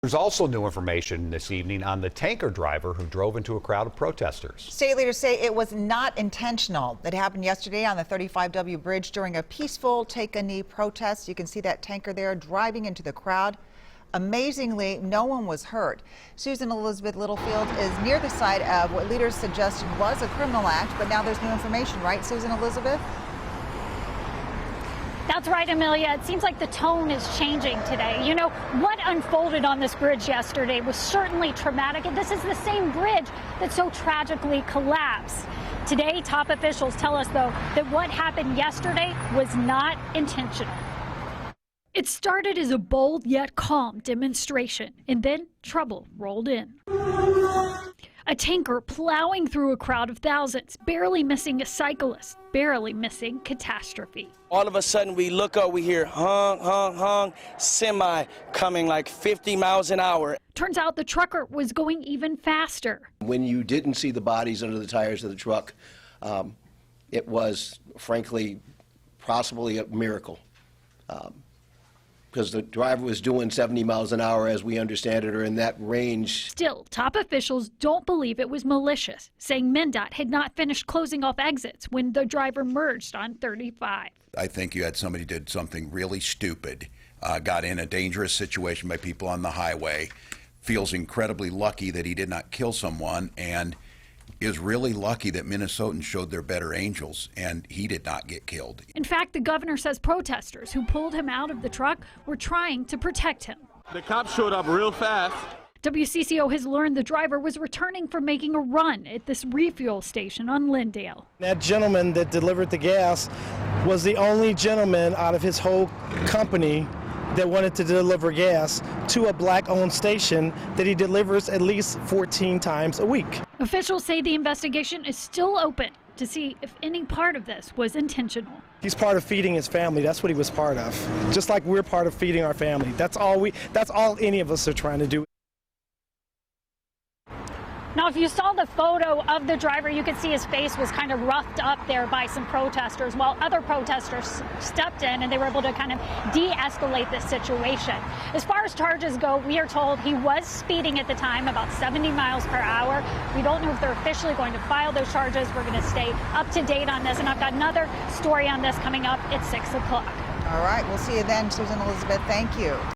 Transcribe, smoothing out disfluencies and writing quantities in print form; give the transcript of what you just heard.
There's also new information this evening on the tanker driver who drove into a crowd of protesters. State leaders say it was not intentional. That happened yesterday on the I-35W bridge during a peaceful Take a Knee protest. You can see that tanker there driving into the crowd. Amazingly, no one was hurt. Susan Elizabeth Littlefield is near the site of what leaders suggested was a criminal act, but now there's new information, right, Susan Elizabeth? That's right, Amelia. It seems like the tone is changing today. You know, what unfolded on this bridge yesterday was certainly traumatic, and this is the same bridge that so tragically collapsed. Today, top officials tell us, though, that what happened yesterday was not intentional. It started as a bold yet calm demonstration, and then trouble rolled in. A tanker plowing through a crowd of thousands, barely missing a cyclist, barely missing catastrophe. All of a sudden we look up, we hear honk, honk, honk, semi coming like 50 miles an hour. Turns out the trucker was going even faster. When you didn't see the bodies under the tires of the truck, it was frankly possibly a miracle. Because the driver was doing 70 miles an hour, as we understand it, or in that range. Still, top officials don't believe it was malicious, saying MnDOT had not finished closing off exits when the driver merged on 35. I think you had somebody did something really stupid, got in a dangerous situation by people on the highway, feels incredibly lucky that he did not kill someone, and is really lucky that Minnesotans showed their better angels and he did not get killed. In fact, the governor says protesters who pulled him out of the truck were trying to protect him. The cops showed up real fast. WCCO has learned the driver was returning from making a run at this refuel station on Lindale. That gentleman that delivered the gas was the only gentleman out of his whole company that wanted to deliver gas to a black-owned station that he delivers at least 14 times a week. Officials say the investigation is still open to see if any part of this was intentional. He's part of feeding his family. That's what he was part of. Just like we're part of feeding our family. That's all any of us are trying to do. Now, if you saw the photo of the driver, you could see his face was kind of roughed up there by some protesters, while other protesters stepped in and they were able to kind of de-escalate this situation. As far as charges go, we are told he was speeding at the time, about 70 miles per hour. We don't know if they're officially going to file those charges. We're going to stay up to date on this, and I've got another story on this coming up at 6 o'clock. All right, we'll see you then, Susan Elizabeth. Thank you.